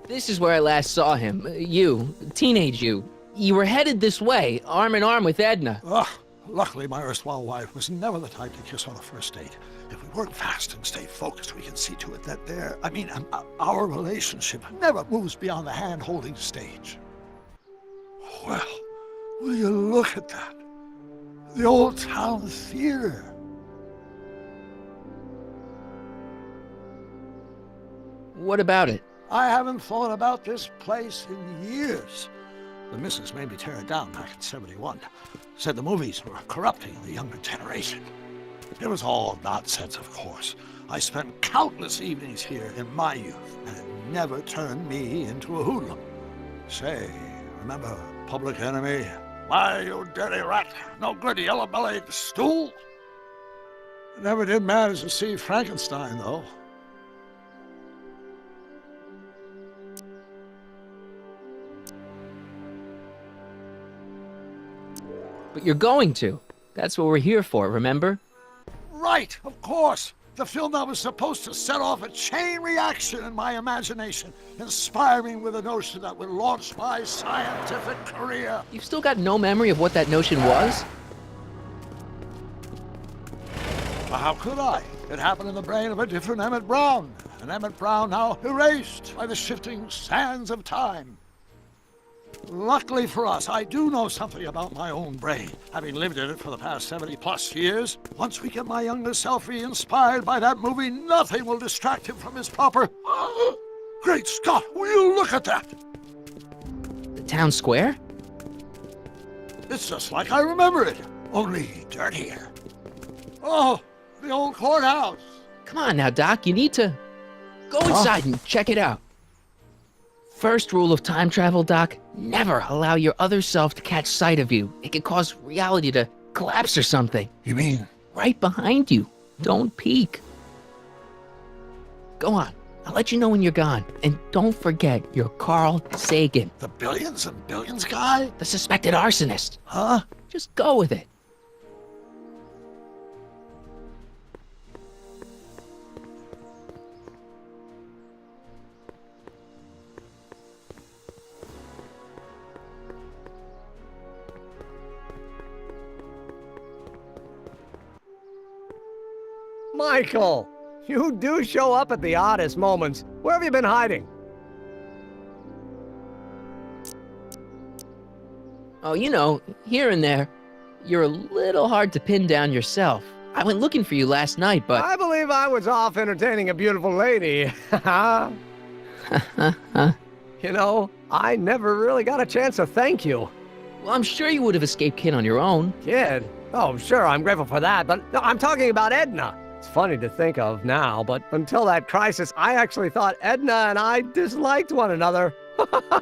This is where I last saw him. You, teenage you. You were headed this way, arm in arm with Edna. Ugh. Luckily, my erstwhile wife was never the type to kiss on the first date. If we work fast and stay focused, we can see to it that our relationship never moves beyond the hand-holding stage. Well, will you look at that? The old town theater. What about it? I haven't thought about this place in years. The missus made me tear it down back in '71. Said the movies were corrupting the younger generation. It was all nonsense, of course. I spent countless evenings here in my youth, and it never turned me into a hoodlum. Say, remember Public Enemy? Why, you dirty rat, no good yellow-bellied stool? Never did manage to see Frankenstein, though. But you're going to. That's what we're here for, remember? Right, of course. The film that was supposed to set off a chain reaction in my imagination, inspiring with a notion that would launch my scientific career. You've still got no memory of what that notion was? Well, how could I? It happened in the brain of a different Emmett Brown. An Emmett Brown now erased by the shifting sands of time. Luckily for us, I do know something about my own brain, having lived in it for the past 70+ years. Once we get my younger self re-inspired by that movie, nothing will distract him from his proper... Great Scott, will you look at that? The town square? It's just like I remember it, only dirtier. Oh, the old courthouse. Come on now, Doc, you need to... Go inside and check it out. First rule of time travel, Doc, never allow your other self to catch sight of you. It could cause reality to collapse or something. You mean? Right behind you. Don't peek. Go on. I'll let you know when you're gone. And don't forget, you're Carl Sagan. The billions and billions guy? The suspected arsonist. Huh? Just go with it. Michael, you do show up at the oddest moments. Where have you been hiding? Oh, you know, here and there. You're a little hard to pin down yourself. I went looking for you last night, but... I believe I was off entertaining a beautiful lady. You know, I never really got a chance to thank you. Well, I'm sure you would have escaped Kid on your own. Kid? Oh, sure, I'm grateful for that, but no, I'm talking about Edna. It's funny to think of now, but until that crisis, I actually thought Edna and I disliked one another.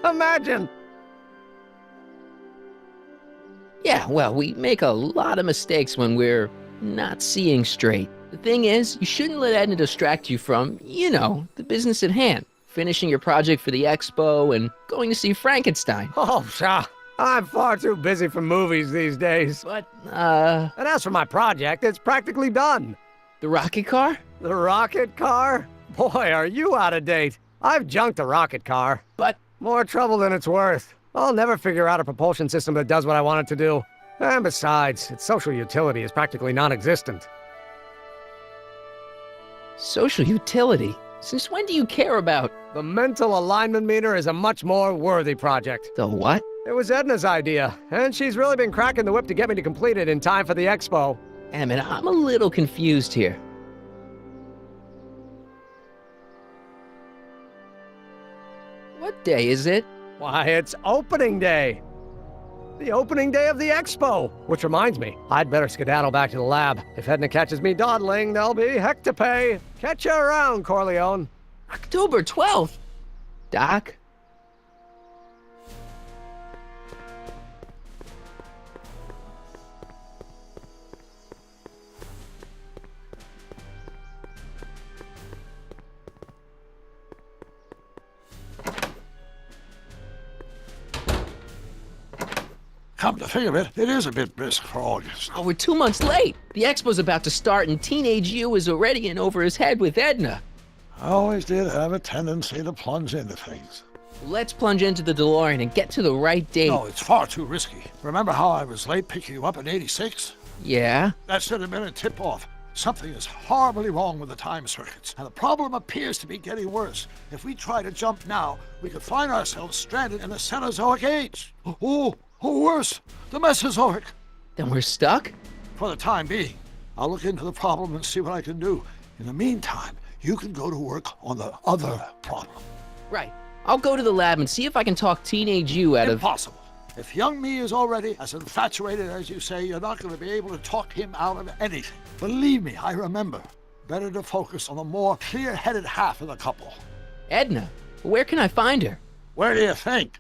Imagine! Yeah, well, we make a lot of mistakes when we're not seeing straight. The thing is, you shouldn't let Edna distract you from, you know, the business at hand. Finishing your project for the expo and going to see Frankenstein. Oh, pshaw. I'm far too busy for movies these days. But, And as for my project, it's practically done. the rocket car? The rocket car? Boy, are you out of date. I've junked the rocket car. But... More trouble than it's worth. I'll never figure out a propulsion system that does what I want it to do. And besides, its social utility is practically non-existent. Social utility? Since when do you care about... The mental alignment meter is a much more worthy project. The what? It was Edna's idea, and she's really been cracking the whip to get me to complete it in time for the expo. Emmett, I'm a little confused here. What day is it? Why, it's opening day. The opening day of the expo. Which reminds me, I'd better skedaddle back to the lab. If Edna catches me dawdling, there'll be heck to pay. Catch you around, Corleone. October 12th. Doc? Come to think of it, it is a bit brisk for August. Oh, we're 2 months late. The expo's about to start and teenage you is already in over his head with Edna. I always did have a tendency to plunge into things. Let's plunge into the DeLorean and get to the right date. No, it's far too risky. Remember how I was late picking you up in '86? Yeah? That should have been a tip-off. Something is horribly wrong with the time circuits, and the problem appears to be getting worse. If we try to jump now, we could find ourselves stranded in the Cenozoic Age. Or worse, the Mesozoic. Then we're stuck? For the time being, I'll look into the problem and see what I can do. In the meantime, you can go to work on the other problem. Right. I'll go to the lab and see if I can talk teenage you out of... Impossible. If young me is already as infatuated as you say, you're not going to be able to talk him out of anything. Believe me, I remember. Better to focus on the more clear-headed half of the couple. Edna, where can I find her? Where do you think?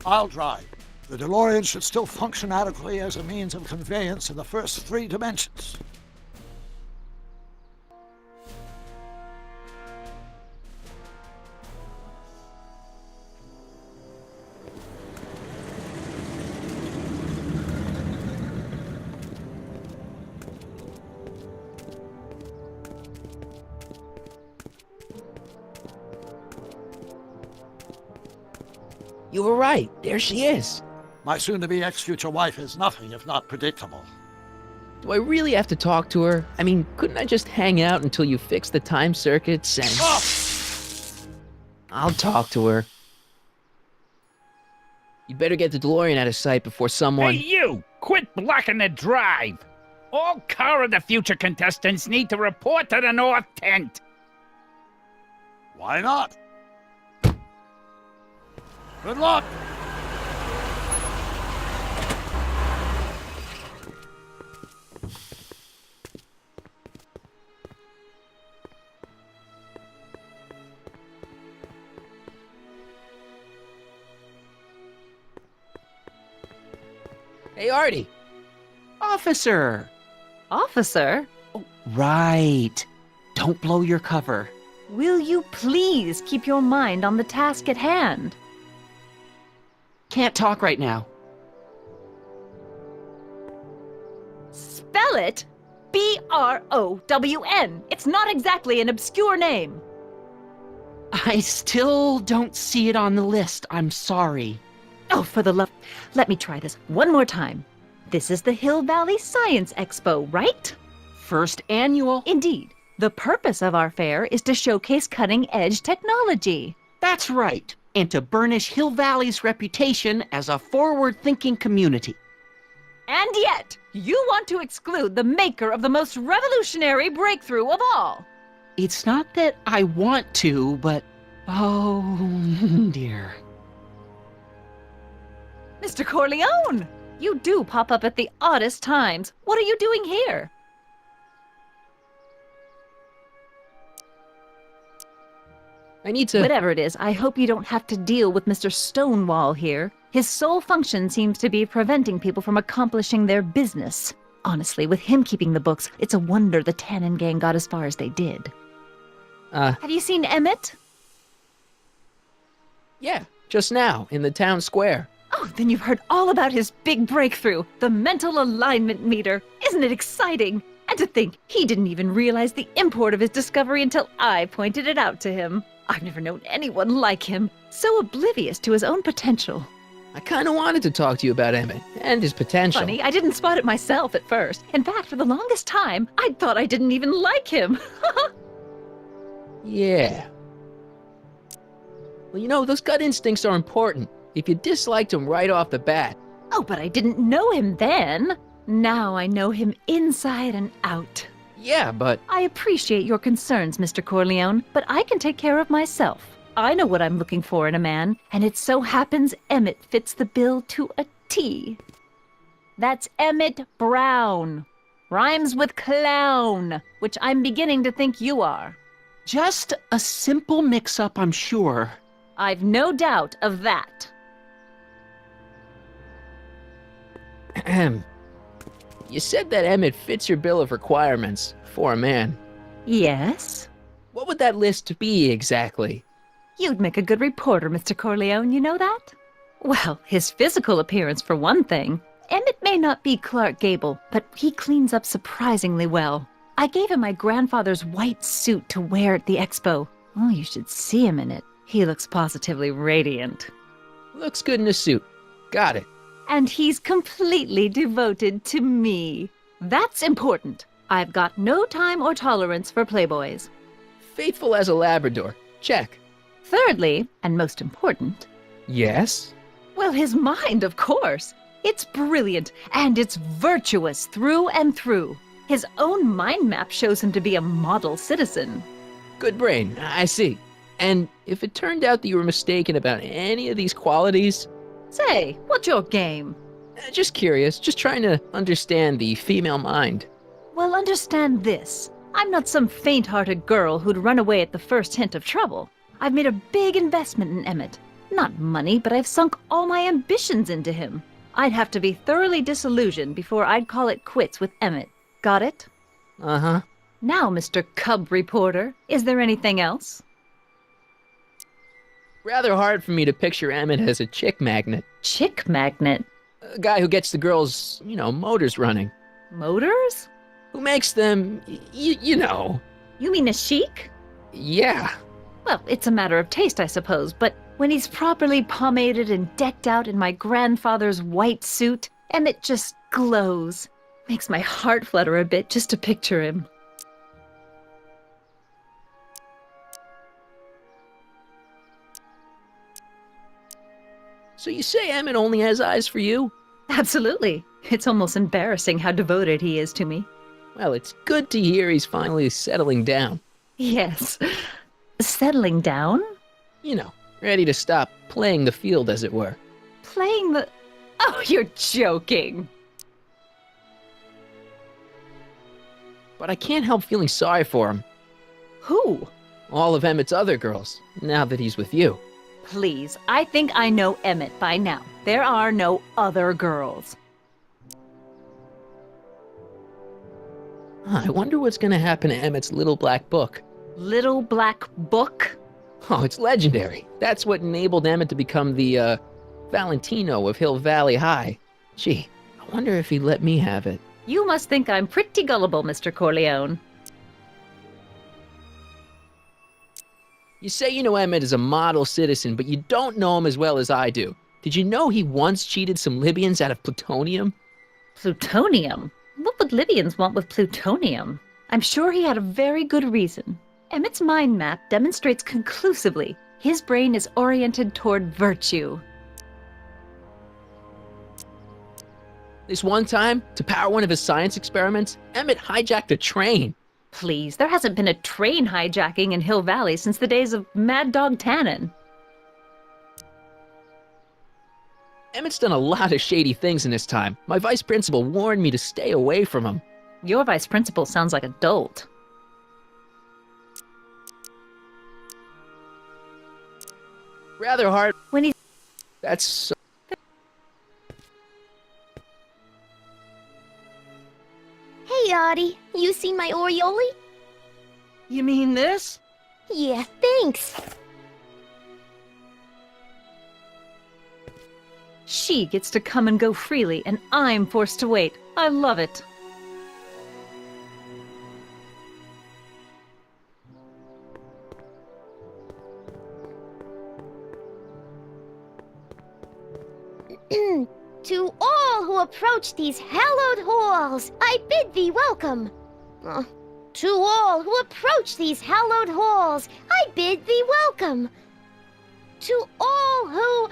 I'll drive. The DeLorean should still function adequately as a means of conveyance in the first 3 dimensions. You were right. There she is. My soon-to-be ex-future wife is nothing if not predictable. Do I really have to talk to her? I mean, couldn't I just hang out until you fix the time circuits and... Ah! I'll talk to her. You'd better get the DeLorean out of sight before someone... Hey, you! Quit blocking the drive! All car of the future contestants need to report to the North Tent. Why not? Good luck! Hey, Artie. Officer! Officer, Right. Don't blow your cover. will you please keep your mind on the task at hand? Can't talk right now. Spell it B-R-O-W-N. It's not exactly an obscure name. I still don't see it on the list. I'm sorry. Oh, for the love... Let me try this one more time. This is the Hill Valley Science Expo, right? First annual. Indeed. The purpose of our fair is to showcase cutting-edge technology. That's right. And to burnish Hill Valley's reputation as a forward-thinking community. And yet, you want to exclude the maker of the most revolutionary breakthrough of all. It's not that I want to, but... Oh, dear. Mr. Corleone! You do pop up at the oddest times. What are you doing here? I need to... Whatever it is, I hope you don't have to deal with Mr. Stonewall here. His sole function seems to be preventing people from accomplishing their business. Honestly, with him keeping the books, it's a wonder the Tannen gang got as far as they did. Have you seen Emmett? Yeah, just now, in the town square. Oh, then you've heard all about his big breakthrough, the mental alignment meter. Isn't it exciting? And to think, he didn't even realize the import of his discovery until I pointed it out to him. I've never known anyone like him, so oblivious to his own potential. I kind of wanted to talk to you about Emmett and his potential. Funny, I didn't spot it myself at first. In fact, for the longest time, I thought I didn't even like him. Yeah. Well, you know, those gut instincts are important. If you disliked him right off the bat. Oh, but I didn't know him then. Now I know him inside and out. Yeah, but... I appreciate your concerns, Mr. Corleone, but I can take care of myself. I know what I'm looking for in a man, and it so happens Emmett fits the bill to a T. That's Emmett Brown. Rhymes with clown, which I'm beginning to think you are. Just a simple mix-up, I'm sure. I've no doubt of that. Ahem. You said that Emmett fits your bill of requirements for a man. Yes? What would that list be exactly? You'd make a good reporter, Mr. Corleone, you know that? Well, his physical appearance for one thing. Emmett may not be Clark Gable, but he cleans up surprisingly well. I gave him my grandfather's white suit to wear at the expo. Oh, you should see him in it. He looks positively radiant. Looks good in a suit. Got it. And he's completely devoted to me. That's important. I've got no time or tolerance for playboys. Faithful as a Labrador. Check. Thirdly, and most important, Yes? well, his mind, of course. It's brilliant, and it's virtuous through and through. His own mind map shows him to be a model citizen. Good brain. I see. And if it turned out that you were mistaken about any of these qualities, Say, what's your game? just curious, just trying to understand the female mind. Well, understand this. I'm not some faint-hearted girl who'd run away at the first hint of trouble. I've made a big investment in Emmett. Not money, but I've sunk all my ambitions into him. I'd have to be thoroughly disillusioned before I'd call it quits with Emmett. Got it? Uh-huh. Now, Mr. Cub Reporter, is there anything else? Rather hard for me to picture Emmett as a chick magnet. Chick magnet? A guy who gets the girls, motors running. Motors? Who makes them, you know. You mean a chic? Yeah. Well, it's a matter of taste, I suppose, but when he's properly pomaded and decked out in my grandfather's white suit, Emmett just glows. Makes my heart flutter a bit just to picture him. So you say Emmett only has eyes for you? Absolutely. It's almost embarrassing how devoted he is to me. Well, it's good to hear he's finally settling down. Yes. Settling down? Ready to stop playing the field, as it were. Playing the... Oh, you're joking. But I can't help feeling sorry for him. Who? All of Emmett's other girls, now that he's with you. Please, I think I know Emmett by now. There are no other girls. I wonder what's gonna happen to Emmett's little black book. Little black book? Oh, it's legendary. That's what enabled Emmett to become the, Valentino of Hill Valley High. Gee, I wonder if he'd let me have it. You must think I'm pretty gullible, Mr. Corleone. You say you know Emmett is a model citizen, but you don't know him as well as I do. Did you know he once cheated some Libyans out of plutonium? Plutonium? What would Libyans want with plutonium? I'm sure he had a very good reason. Emmett's mind map demonstrates conclusively his brain is oriented toward virtue. This one time, to power one of his science experiments, Emmett hijacked a train. Please, there hasn't been a train hijacking in Hill Valley since the days of Mad Dog Tannen. Emmett's done a lot of shady things in his time. My vice principal warned me to stay away from him. Your vice principal sounds like a dolt. Rather hard. When he... That's so... Hey, Artie, you seen my Oriole? You mean this? Yeah, thanks. She gets to come and go freely, and I'm forced to wait. I love it. To all who approach these hallowed halls, I bid thee welcome. To all who approach these hallowed halls, I bid thee welcome. To all who...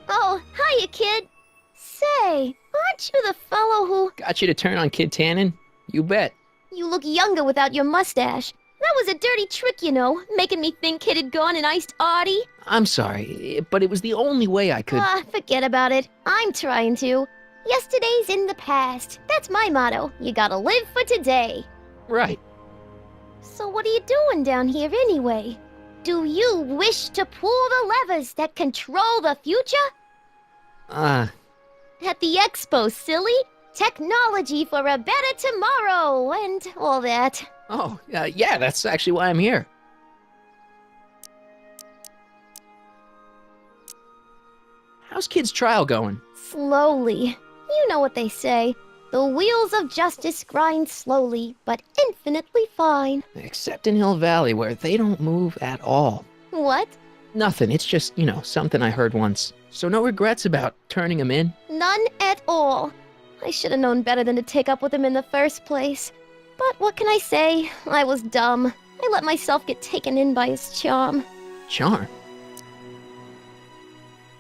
Oh, hiya, kid. Say, aren't you the fellow who... Got you to turn on Kid Tannen? You bet. You look younger without your mustache. That was a dirty trick, you know, making me think Kid had gone and iced Artie. I'm sorry, but it was the only way I could... Forget about it. I'm trying to. Yesterday's in the past. That's my motto. You gotta live for today. Right. So what are you doing down here anyway? Do you wish to pull the levers that control the future? At the expo, silly. Technology for a better tomorrow and all that. Oh, yeah, that's actually why I'm here. How's Kid's trial going? Slowly. You know what they say. The wheels of justice grind slowly, but infinitely fine. Except in Hill Valley, where they don't move at all. What? Nothing, it's just, something I heard once. So no regrets about turning him in? None at all. I should have known better than to take up with him in the first place. But what can I say? I was dumb. I let myself get taken in by his charm. Charm?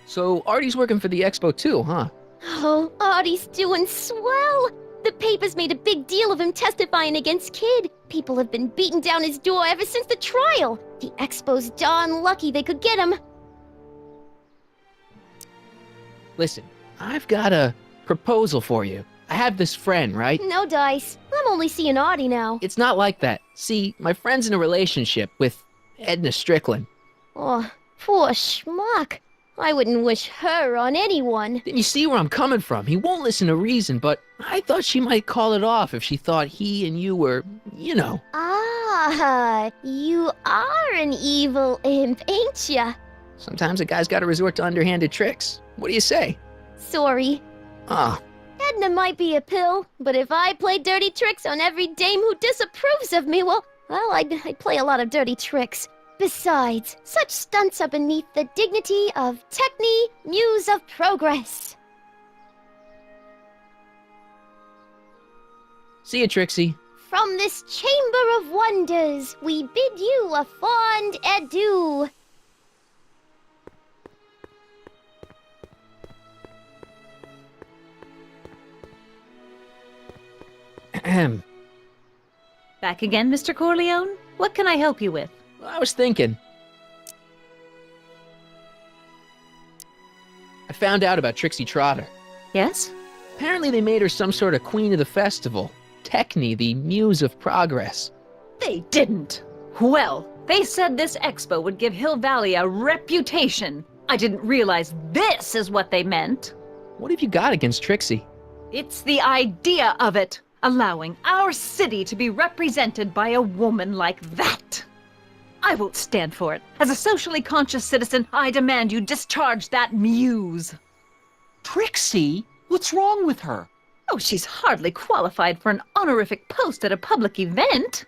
So Artie's working for the expo too, huh? Oh, Artie's doing swell! The papers made a big deal of him testifying against Kid. People have been beating down his door ever since the trial. The expo's darn lucky they could get him. Listen, I've got a proposal for you. I have this friend, right? No dice. I'm only seeing Artie now. It's not like that. See, my friend's in a relationship with Edna Strickland. Oh, poor schmuck. I wouldn't wish her on anyone. Then you see where I'm coming from. He won't listen to reason, but I thought she might call it off if she thought he and you were, Ah, you are an evil imp, ain't ya? Sometimes a guy's gotta resort to underhanded tricks. What do you say? Sorry. Ah, Edna might be a pill, but if I play dirty tricks on every dame who disapproves of me, well, I'd play a lot of dirty tricks. Besides, such stunts are beneath the dignity of Techne, Muse of Progress. see you, Trixie. From this chamber of wonders, we bid you a fond adieu. Ahem. Back again, Mr. Corleone? What can I help you with? Well, I was thinking. I found out about Trixie Trotter. Yes? Apparently they made her some sort of queen of the festival. Techne, the muse of progress. They didn't. Well, they said this expo would give Hill Valley a reputation. I didn't realize this is what they meant. What have you got against Trixie? It's the idea of it. Allowing our city to be represented by a woman like that. I won't stand for it. As a socially conscious citizen, I demand you discharge that muse. Trixie? What's wrong with her? Oh, she's hardly qualified for an honorific post at a public event.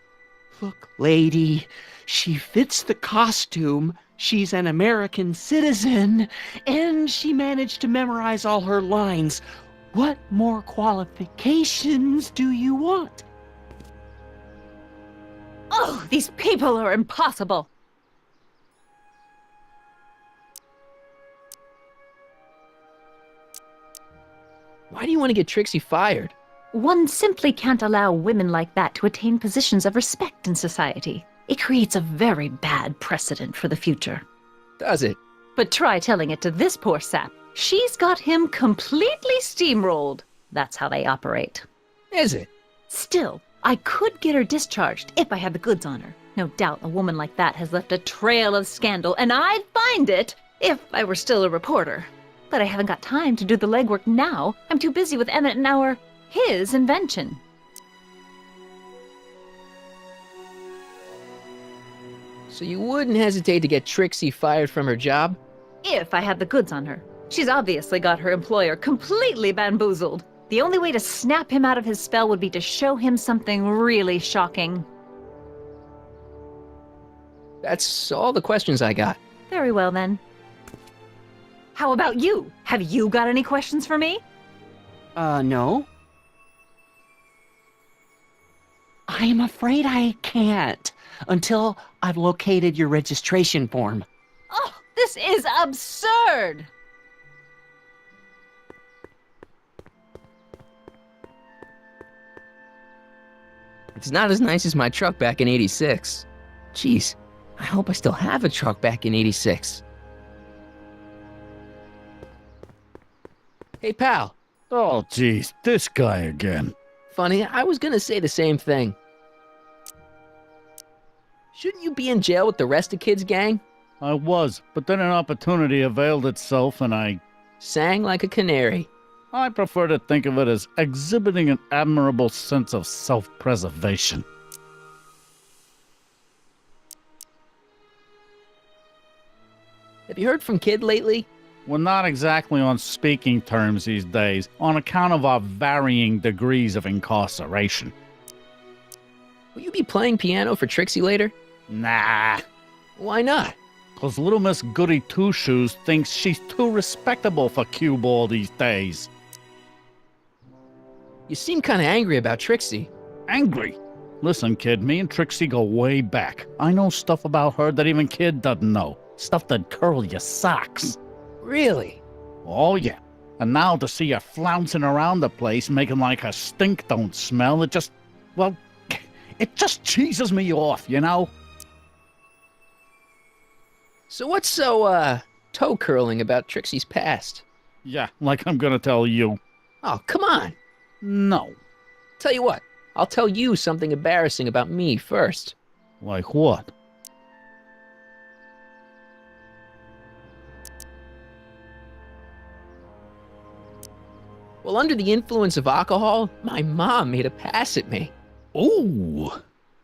Look, lady, she fits the costume. She's an American citizen, and she managed to memorize all her lines. What more qualifications do you want? Oh, these people are impossible. Why do you want to get Trixie fired? One simply can't allow women like that to attain positions of respect in society. It creates a very bad precedent for the future. Does it? But try telling it to this poor sap. She's got him completely steamrolled. That's how they operate. Is it? Still, I could get her discharged if I had the goods on her. No doubt a woman like that has left a trail of scandal, and I'd find it if I were still a reporter. But I haven't got time to do the legwork now. I'm too busy with Emmett and his invention. So you wouldn't hesitate to get Trixie fired from her job? If I had the goods on her. She's obviously got her employer completely bamboozled. The only way to snap him out of his spell would be to show him something really shocking. That's all the questions I got. Very well, then. How about you? Have you got any questions for me? No. I'm afraid I can't until I've located your registration form. Oh, this is absurd! It's not as nice as my truck back in '86. Jeez, I hope I still have a truck back in '86. Hey, pal. Oh, geez, this guy again. Funny, I was gonna say the same thing. Shouldn't you be in jail with the rest of Kid's gang? I was, but then an opportunity availed itself and I Sang like a canary. prefer to think of it as exhibiting an admirable sense of self-preservation. Have you heard from Kid lately? We're not exactly on speaking terms these days on account of our varying degrees of incarceration. Will you be playing piano for Trixie later? Nah. Why not? 'Cause little Miss Goody Two-Shoes thinks she's too respectable for cue ball these days. You seem kind of angry about Trixie. Angry? Listen, kid, me and Trixie go way back. I know stuff about her that even Kid doesn't know. Stuff that'd curl your socks. Really? Oh, yeah. And now to see her flouncing around the place, making like her stink don't smell, it just cheeses me off, you know? So what's so, toe curling about Trixie's past? Yeah, like I'm gonna tell you. Oh, come on. No. Tell you what, I'll tell you something embarrassing about me first. Like what? Well, under the influence of alcohol, my mom made a pass at me. Ooh.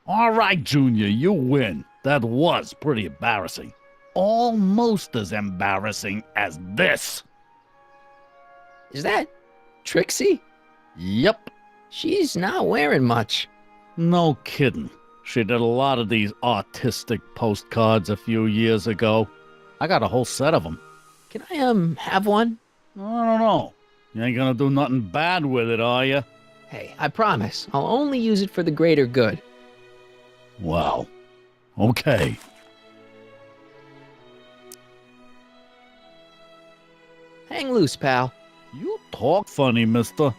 All right, Junior, you win. That was pretty embarrassing. Almost as embarrassing as this. Is that Trixie? Yep. She's not wearing much. No kidding. She did a lot of these artistic postcards a few years ago. I got a whole set of them. Can I, have one? I don't know. You ain't gonna do nothing bad with it, are you? Hey, I promise. I'll only use it for the greater good. Well, okay. Hang loose, pal. You talk funny, mister.